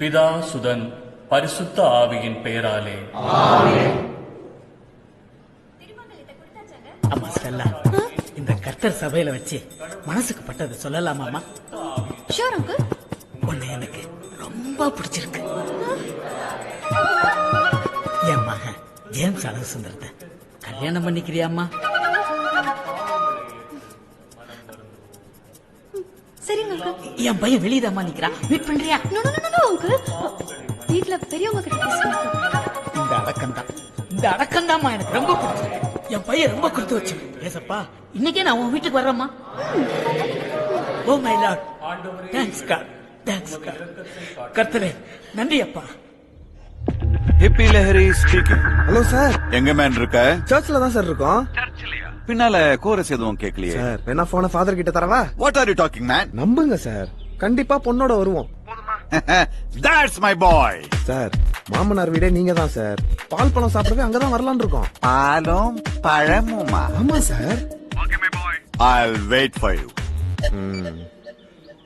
பிதா சுதன் பரிசுத்த ஆவியின் பெயராலே. அம்மா ஸ்டெல்லா, இந்த கர்த்தர் சபையில வச்சு மனசுக்கு பட்டது சொல்லலாமாமா? Sure uncle. உன்னை எனக்கு ரொம்ப பிடிச்சிருக்கு. என் மகன் ஜேம்ஸ் அழகு சுந்தரத்தை கல்யாணம் பண்ணிக்கிறியாம்மா? சரிங்க அங்கிள். என் பையன் வெளியதாம்மா நிக்கிறான், மீட் பண்றியா? அங்கிள், வீட்ல பெரியவங்க கிட்ட பேசுவாங்க. இந்த அடக்கம்தாம்மா எனக்கு ரொம்ப பிடிச்சிருக்கு. என் பையன் ரொம்ப கொடுத்து வச்சு. ஏசப்பா, இன்னைக்கே நான் உன் வீட்டுக்கு வர்றேம்மா. Oh my lord, thanks God, thanks God. கர்த்தரே நன்றி அப்பா. ஹிப்பி லஹரி ஸ்பீக்கிங். ஹலோ சார், எங்க மேன் இருக்க? சர்ச்ல தான் சார் இருக்கோம். பின்னால கோரஸ் எதுவும் கேட்கலையே சார். வேணா போன ஃபாதர் கிட்ட தரவா? What are you talking man? நம்புங்க சார், கண்டிப்பா பொண்ணோட வருவோம். That's my boy. சார், மாமனார் வீடே நீங்க தான் சார். பால் பழம் சாப்பிடவே அங்கதான் வரலாம்னு இருக்கோம். பாலும் பழமுமா? ஆமா sir. I'll wait for you.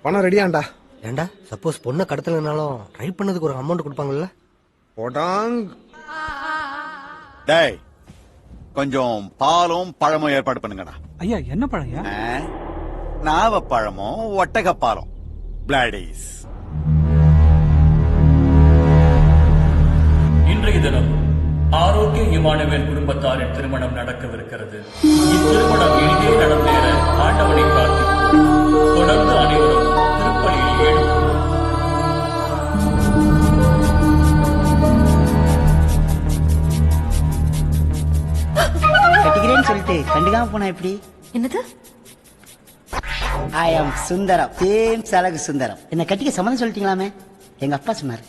பணம் ரெடியாண்டா? ஏண்டா, சப்போஸ் பொண்ணை கடத்தலனாலும் ரைட் பண்ணதுக்கு ஒரு அமௌண்ட் கொடுப்பாங்கல்ல? போடாங். டேய், கொஞ்சம் பாலும் பழமும் ஏற்பாடு பண்ணுங்கடா. ஐயா, என்ன பழையா? நாவப்பழமும் ஒட்டகப்பாலும். பிளாடிஸ். இன்றைய தினம் ஆரோக்கிய இமானுவேல் குடும்பத்தாரின் திருமணம் நடக்கவிருக்கிறது. இத்திருமணம் எளிதே நடந்தேற ஆண்டவனை பிரார்த்திப்போம். தொடர்ந்து அனைவரும் திருப்பலியில் ஈடுபடுவோம். கட்டிக்கிறேன்னு சொல்லிட்டு கண்டுக்காம போனா எப்படி? என்னது? ஐ ஆம் சுந்தரம், ஜேம்ஸ் அழகு சுந்தரம். என்ன கட்டிக்க சம்மதம் சொல்லிட்டீங்களாமே? எங்க அப்பா சொன்னார்.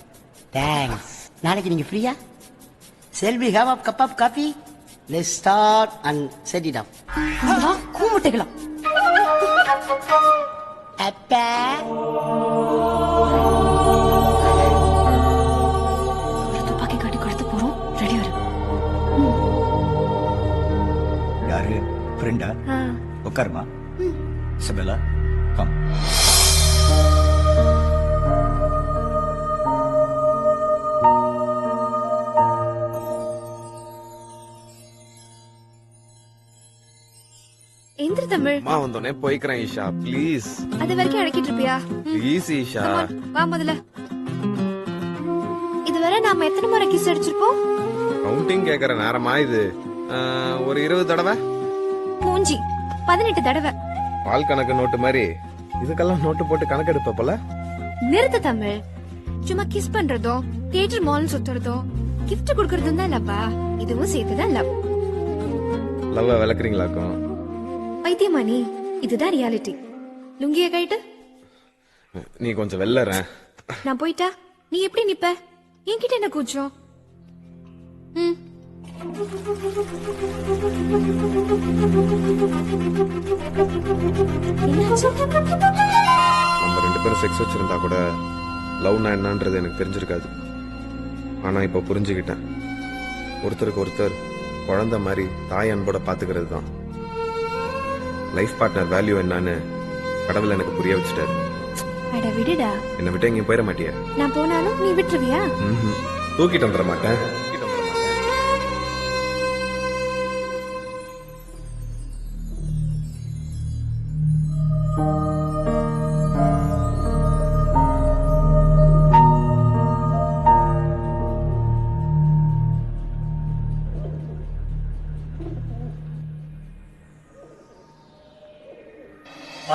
தேங்க்ஸ். நாளைக்கு நீங்க ஃப்ரீயா? Shall we have a cup of coffee? Let's start and set it up. கூமுட்டைகளா? அப்பா, துப்பாக்கி காட்டி கொடுத்து போறோம். ரெடி வரு. யாரு? ஃப்ரெண்டா? உட்காருமா. சபேலா, கம். எந்திர தமிழ். மா வந்தோனே போய்க்கிறேன் ஈஷா, ப்ளீஸ். அது வரைக்கும் அடக்கிட்டு இருப்பியா? ப்ளீஸ் ஈஷா. வா முதல்ல. இதுவரை நாம எத்தனை முறை கிஸ் அடிச்சிருப்போம்? கவுண்டிங் கேக்குற நேரமா இது? ஒரு 20 தடவை. மூஞ்சி 18 தடவை. பால் கணக்கு நோட்டு மாதிரி இதுக்கெல்லாம் நோட்டு போட்டு கணக்கு எடுப்ப போல. நிறுத்த தமிழ். சும்மா கிஸ் பண்றதும் தியேட்டர் மால் சுத்துறதும் கிஃப்ட் கொடுக்கறதும் தான் லவ்வா? இதுவும் சேர்த்துதான் லவ். லவ்வ விளக்குறீங்களாக்கும்? பைத்தியமானி, இதுதான் ரியாலிட்டி. லுங்கிய கைட்டு. நீ கொஞ்சம் வெள்ளற. நான் போயிட்டா நீ எப்படி நிப்ப? என்கிட்ட என்ன கூச்சம்? நம்ம 2 பேரும் செக்ஸ் வச்சிருந்தா கூட லவ்னா என்னன்றது எனக்கு தெரிஞ்சிருக்காது. ஆனா இப்ப புரிஞ்சுக்கிட்டேன். ஒருத்தருக்கு ஒருத்தர் குழந்தை மாதிரி தாய் அன்போட பாத்துக்கிறது தான் லைஃப் பார்ட்னர் வேல்யூ என்னன்னு கடவுள் எனக்கு புரிய வச்சுட்டாரு. அட விடுடா. என்ன விட்டு எங்கேயும் போயிட மாட்டியா? நான் போனாலும் நீ விட்டுருவியா? தூக்கிட்டு வந்துட மாட்டேன்.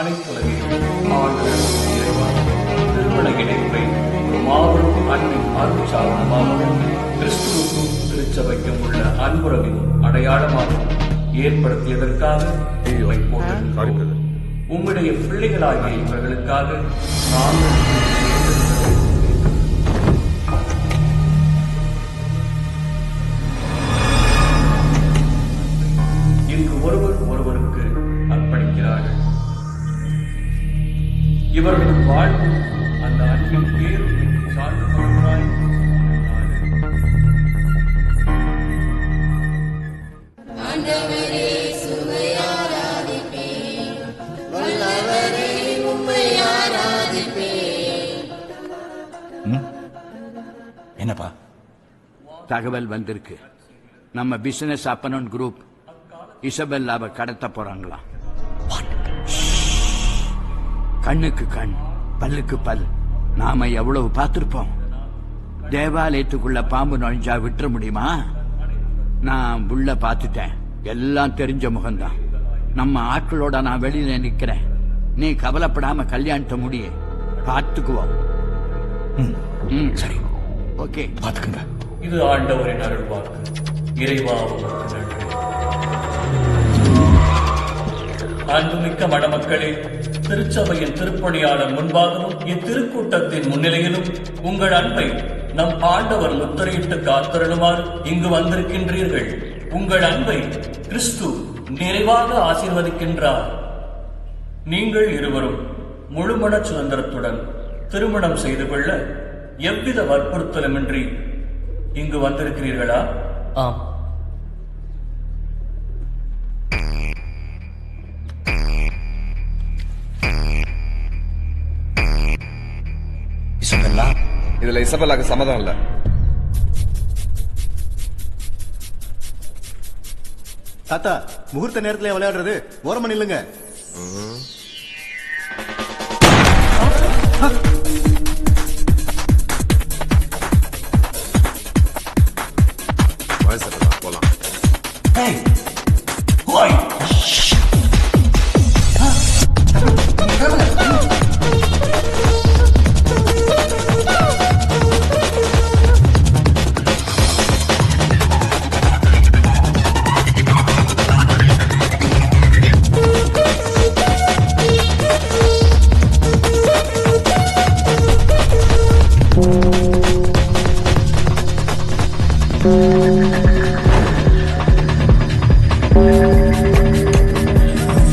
அனைத்துலகிலும் ஆண்டவர் இறைவா, திருமண இணைப்பை மாபெரும் அன்பின் அருட்சாதனமாகவும் கிறிஸ்துவுக்கும் திருச்சபைக்கும் உள்ள அன்புறவின் அடையாளமாகவும் ஏற்படுத்தியதற்காக உம்முடைய பிள்ளைகளாகிய இவர்களுக்காக நாங்கள் இன்று ஒருவர் ஒருவருக்கு அர்ப்பணிக்கிறார்கள். இவர்கள் வாழ்வு அந்த அன்பின் பேர் சான்று பகவாய். என்னப்பா தகவல் வந்திருக்கு. நம்ம பிசினஸ் அப்பனன் குரூப் இசபெல்லாவை கடத்த போறாங்களாம். கண்ணுக்கு கண், பல்லுக்கு பல். நாம எவ்வளவு பார்த்திருப்போம். தேவாலயத்துக்குள்ள பாம்பு நுழைஞ்சா விட்டுற முடியுமா? நான் உள்ள பார்த்துட்டேன். எல்லாம் தெரிஞ்ச முகம்தான். நம்ம ஆட்களோட நான் வெளியில நிக்கிறேன். நீ கவலைப்படாம கல்யாணத்தை முடிய பார்த்துக்குவோம். சரி, ஓகே, பாத்துக்கங்க. இது ஆண்டவரின் அருள்வாக்கு. இறைவா உமக்கு நன்றி. அன்புமிக்க மணமக்களே, திருச்சபையின் திருப்பணியாளர் முன்பாகவும் இத்திருக்கூட்டத்தின் முன்னிலையிலும் உங்கள் அன்பை நம் ஆண்டவர் முத்திரையிட்டு காத்தருளுமாறு இங்கு வந்திருக்கின்றீர்கள். உங்கள் அன்பை கிறிஸ்து நிறைவாக ஆசீர்வதிக்கின்றார். நீங்கள் இருவரும் முழுமன சுதந்திரத்துடன் திருமணம் செய்து கொள்ள எவ்வித வற்புறுத்தலுமின்றி இங்கு வந்திருக்கிறீர்களா? ஆம். இசபெல்லா, இதுல இசபெல்லாக்கு சம்மதம் இல்ல. தாத்தா, முகூர்த்த நேரத்துல விளையாடுறது ஓரமா நில்லுங்க. போலாம். Hey, who are you?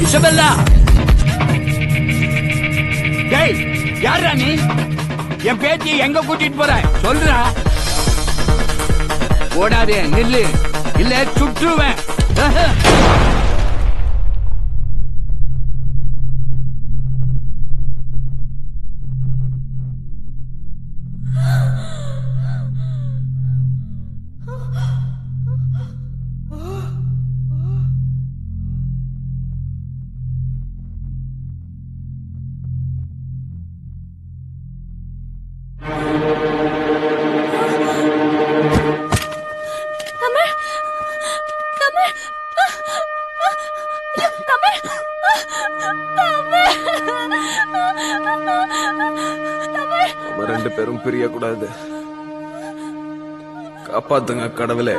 Isabella, டேய், யாரா நீ? என் பேத்தி எங்க கூட்டிட்டு போற சொல்றா. ஓடாதே, நில்லு, இல்ல சுற்றுவேன். நம்ம ரெண்டு பேரும் பிரியக்கூடாது. காப்பாத்துங்க கடவுளே.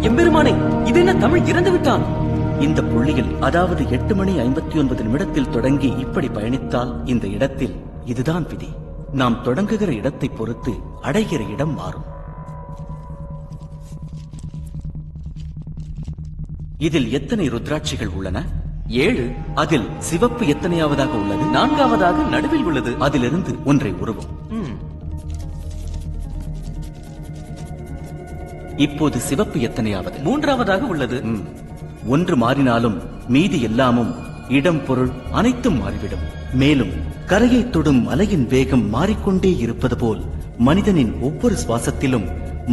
எம்பெருமானே, இது என்ன தமிழ் இறந்து விட்டான்? இந்த புள்ளியில், அதாவது 8:59 நிமிடத்தில் தொடங்கி இப்படி பயணித்தால் இந்த இடத்தில் இதுதான் விதி. நாம் தொடங்குகிற இடத்தை பொறுத்து அடைகிற இடம் மாறும். இதில் எத்தனை ருத்ராட்சிகள் உள்ளன? 7. அதில் சிவப்பு எத்தனையாவதாக உள்ளது? 4வதாக நடுவில் உள்ளது. அதிலிருந்து ஒன்றை உருவும். இப்போது சிவப்பு எத்தனையாவது? 3வதாக உள்ளது. ஒன்று மாறினாலும் மீதி எல்லாமும், இடம், பொருள் அனைத்தும் மாறிவிடும். மேலும் கரையை தொடும் மலையின் வேகம் மாறிக்கொண்டே இருப்பது போல் மனிதனின் ஒவ்வொரு சுவாசத்திலும்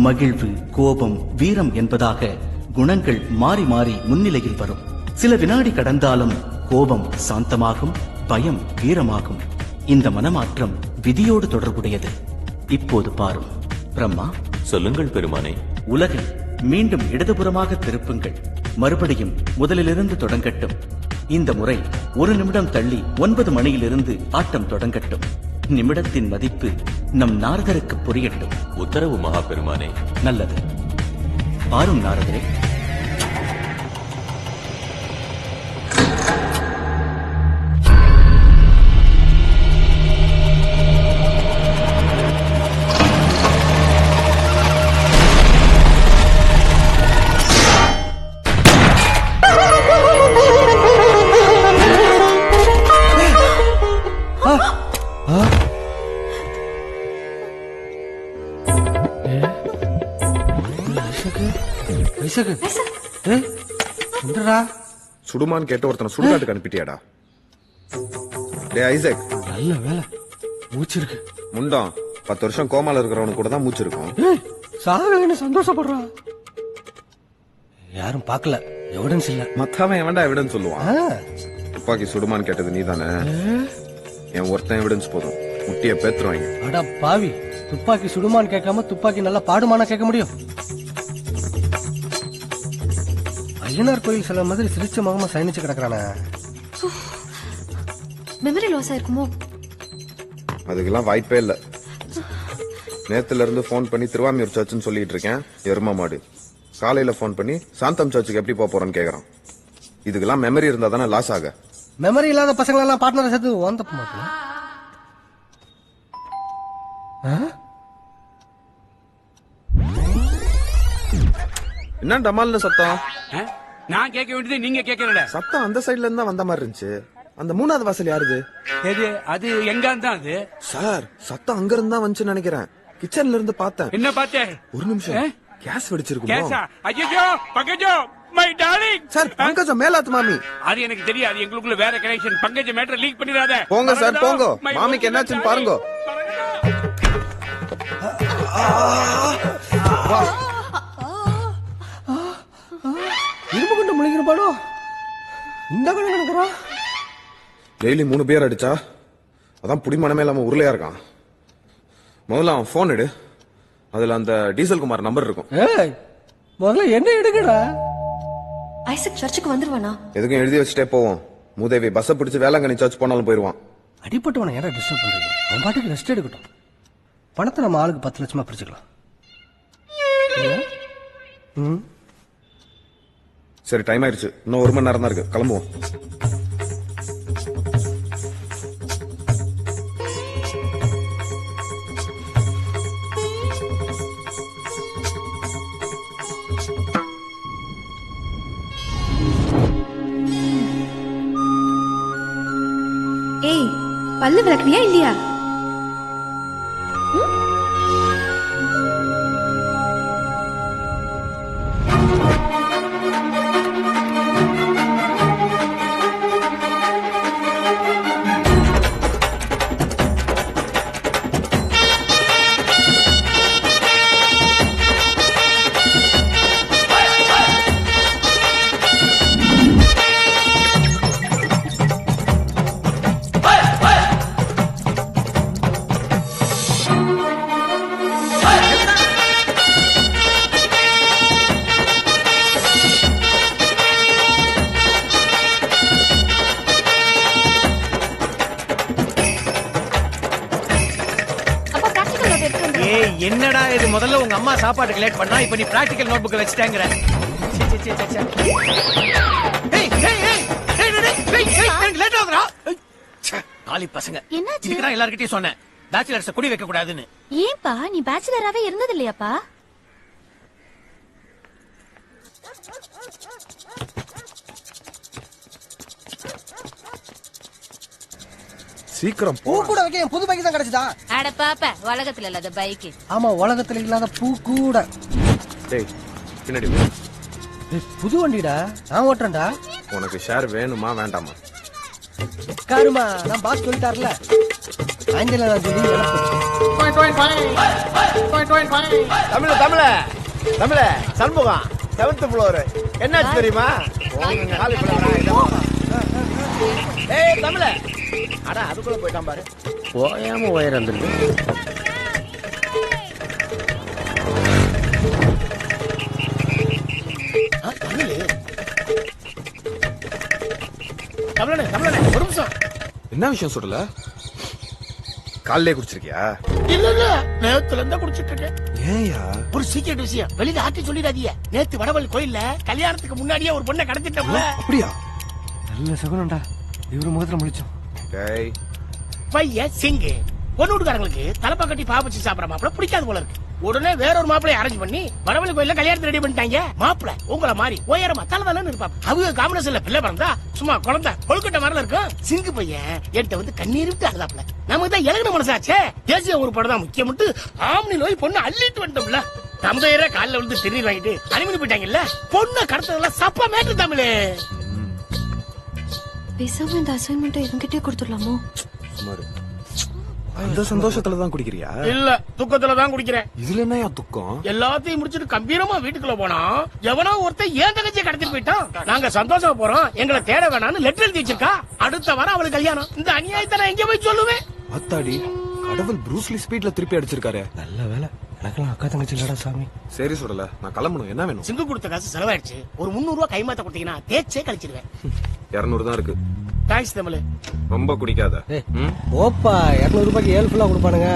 மகிழ்வு, கோபம், வீரம் என்பதாக குணங்கள் மாறி மாறி முன்னிலையில் வரும். சில வினாடி கடந்தாலும் கோபம் சாந்தமாகும், பயம் வீரமாகும். இந்த மனமாற்றம் விதியோடு தொடர்புடையது. இப்போது பாரும். பிரம்மா, சொல்லுங்கள் பெருமானே. உலகை மீண்டும் இடதுபுறமாக திருப்புங்கள். மறுபடியும் முதலிலிருந்து தொடங்கட்டும். இந்த முறை 1 நிமிடம் தள்ளி 9 மணியிலிருந்து ஆட்டம் தொடங்கட்டும். நிமிடத்தின் மதிப்பு நம் நாரதருக்கு புரியட்டும். உத்தரவு மகா பெருமானே. நல்லது. பாரும் நாரதரே. வைசாக்கு வந்துடா. சுடுமான்னு கேட்டு ஒருத்தனை சுடுகாட்டுக்கு அனுப்பிட்டியாடா? டே ஐசக், நல்ல வேலை மூச்சு இருக்கு. முண்டம் 10 வருஷம் கோமால இருக்கிறவனுக்கு கூட தான் மூச்சு இருக்கும். சாகலைன்னு சந்தோஷப்படுறான். யாரும் பார்க்கல, எவிடன்ஸ் இல்ல. மத்தவன் எவன்டா எவிடன்ஸ் சொல்லுவான்? துப்பாக்கி சுடுமான்னு கேட்டது நீதானே? என் ஒருத்தன் எவிடன்ஸ் போதும், முட்டிய பேத்துருவாங்க. அடா பாவி, துப்பாக்கி சுடுமான்னு கேட்காம துப்பாக்கி நல்லா பாடுமானா கேட்க முடியும்? ஐயனார் கோயில் சில மாதிரி சிரிச்ச முகமா சயனிச்சு கிடக்குறானே. Memory loss ஆயிருக்குமோ? அதுக்கெல்லாம் வாய்ப்பே இல்ல. நேத்துல இருந்து போன் பண்ணி திருவாமியூர் சர்ச்சுன்னு சொல்லிட்டு இருக்கேன், எரும மாடு. காலையில போன் பண்ணி சாந்தம் சர்ச்சுக்கு எப்படி போறேன்னு கேக்குறான். இதுக்கெல்லாம் மெமரி இருந்தா தானே லாஸ் ஆக. மெமரி இல்லாத பசங்க எல்லாம் பார்ட்னர் சேர்த்து ஓன் தப்பு மாட்டல. என்ன டமால்னு சத்தம்? நான் கேட்க வேண்டியது நீங்க கேட்கல. சத்தம் அந்த சைடுல இருந்தா வந்த மாதிரி இருந்துச்சு. அந்த 3வது வாசல் யாருது? எது? அது எங்க தான் அது? சார், சத்தம் அங்க இருந்தா வந்துச்சு நினைக்கிறேன். கிச்சன்ல இருந்து பார்த்தேன். என்ன பார்த்தேன்? ஒரு நிமிஷம், கேஸ் வெடிச்சிருக்கும். கேஸா? ஐயோ Pankajam, my darling. Sir, Pankajam மேலாத்து மாமி. அது எனக்கு தெரியாது, எங்களுக்குள்ள வேற கனெக்ஷன். பங்கஜ மேட்டர் லீக் பண்ணிராத. போங்க சார், போங்க. மாமிக்கு என்னாச்சுன்னு பாருங்க. இரும்பு கொண்டு முழிக்கிற பாடோ இந்த கணக்கு நடக்கிறான். டெய்லி 3 பேர் அடிச்சா அதான் புடிமனமே இல்லாம உருளையா இருக்கான். முதல்ல அவன் போன் எடு, அதுல அந்த டீசல் குமார் நம்பர் இருக்கும். ஏய், முதல்ல என்ன எடுக்கடா? ஐசக் சர்ச்சுக்கு வந்துருவானா? எதுக்கும் எழுதி வச்சுட்டே போவோம். மூதேவி பஸ் பிடிச்சு வேளாங்கண்ணி சர்ச் போனாலும் போயிருவான். அடிப்பட்டவனை ஏன்டா டிஸ்டர்ப் பண்றீங்க? அவன் பாட்டுக்கு ரெஸ்ட் எடுக்கட்டும். பணத்தை நம்ம ஆளுக்கு 10 லட்சமா பிரிச்சுக்கலாம். சரி, டைம் ஆயிடுச்சு. இன்னும் 1 மணி நேரம் தான் இருக்கு, கிளம்புவோம். ஏய், பல்லு விளக்குறியா இல்லையா? என்னடா இது? முதல்ல உங்க அம்மா சாப்பாட்டுக்கு லேட் பண்ணா, இப்ப நீ பிராக்டிகல் நோட் புக் வச்சிட்டேங்கற. லேட் ஆகுதுடா. காலி பசங்க. இதுக்கு தான் எல்லார்கிட்டயும் சொன்னேன், பேச்சுலர்ஸ் குடி வைக்க கூடாதுன்னு. ஏன்பா நீ பேச்சுலராவே இருந்தது இல்லையாப்பா? சீக்கிரம் பூ கூட வைக்க என் புது பைக் தான் கிடைச்சதா? அட பாப்பா, உலகத்துல இல்லாத பைக். ஆமா, உலகத்துல இல்லாத பூ கூட. டேய், பின்னாடி புது வண்டிடா, நான் ஓட்டுறேன்டா. உனக்கு ஷேர் வேணுமா வேண்டாமா? காருமா, நான் பாஸ் சொல்லிட்டார்ல. ஆஞ்சல நான் சொல்லி தமிழ சண்முகம் 7th ஃப்ளோர். என்னாச்சு தெரியுமா? ஏய் தமிழ, அட அதுக்குள்ள போயிட்டான் பாரு. போயாம ஒயர் வந்துருக்கு. தமிழனே ஒரு நிமிஷம். என்ன விஷயம் சொல்லல? காலையிலே குடிச்சிருக்கியா? இல்ல நேத்துல இருந்தா குடிச்சிட்டு இருக்கேன். ஏயா? ஒரு சீக்கிரட் விஷயம் வெளியில ஆட்டி சொல்லிடாதீங்க. நேத்து வடவள்ளி கோயில்ல கல்யாணத்துக்கு முன்னாடியே ஒரு பொண்ணை கடத்திட்டோம்ல. அப்படியா? நல்ல சகுனம்டா. இவரு முகத்துல முழிச்சோம். டேய், பையன் சிங்கு பொண்ணு வீட்டுக்காரங்களுக்கு தலைப்பா கட்டி பாப்பச்சி சாப்பிட மாப்பிள பிடிக்காது போல இருக்கு. உடனே வேற ஒரு மாப்பிளைய அரேஞ்ச் பண்ணி வடவள்ளி கோயில்ல கல்யாணத்தை ரெடி பண்ணிட்டாங்க. மாப்பிள உங்கள மாதிரி உயரமா தலதலன்னு இருப்பாங்க. அவங்க காம்பினேஷன்ல பிள்ளை பிறந்தா சும்மா குழந்தை கொழுக்கட்டை மாதிரில இருக்கும். சிங்கு பையன் என்கிட்ட வந்து கண்ணீர் விட்டு அழுதாப்புல. நமக்கு தான் இலகுன மனசாச்சே. தேசிய ஒரு படம் தான் முக்கியம். ஆம்னி நோய் பொண்ணு அள்ளிட்டு வந்துட்டோம்ல. தம்பையரே காலில் விழுந்து திருநீர் வாங்கிட்டு அனுமதி போயிட்டாங்கல்ல பொண்ணை கடத்ததெல்லாம் சப்ப மேட்டு தமிழ். பேசாம இந்த அசைன்மெண்ட் இவங்கிட்டே கொடுத்துடலாமோ? சுமாரு அந்த சந்தோஷத்துல தான் குடிக்கிறியா? இல்ல துக்கத்துல தான் குடிக்கிறேன். இதுல என்ன துக்கம்? எல்லாத்தையும் முடிச்சிட்டு கம்பீரமா வீட்டுக்குள்ள போனா எவனோ ஒருத்தன் ஏன் தங்கச்சியை கடத்திட்டு போயிட்டான். நாங்க சந்தோஷமா போறோம், எங்களை தேட வேணாம்னு லெட்டர் எழுதி வச்சிருக்கா. அடுத்த வாரம் அவளுக்கு கல்யாணம். இந்த அநியாயத்தை நான் எங்க போய் சொல்லுவேன்? அத்தாடி, கடவுள் ப்ரூஸ்லி ஸ்பீட்ல திருப்பி அடிச்சிருக்காரு. நல்ல வேலை, எனக்கெல்லாம் அக்கா தங்கச்சி இல்லடா சாமி. சரி சொல்லல, நான் கிளம்பணும். என்ன வேணும்? சிங்கு கொடுத்த காசு செலவாயிடுச்சு. ஒரு 300 ரூபாய் கைமாத்த கொடுத்தீங்கன்னா தேய்ச்சே கழிச்சிருவேன். 200 தான் இருக்கு. தேங்க்ஸ் தமிழ். ரொம்ப குடிக்காத. ஓப்பா 200 ரூபாய்க்கு 7 ஃபுல்லா கொடுப்பானுங்க.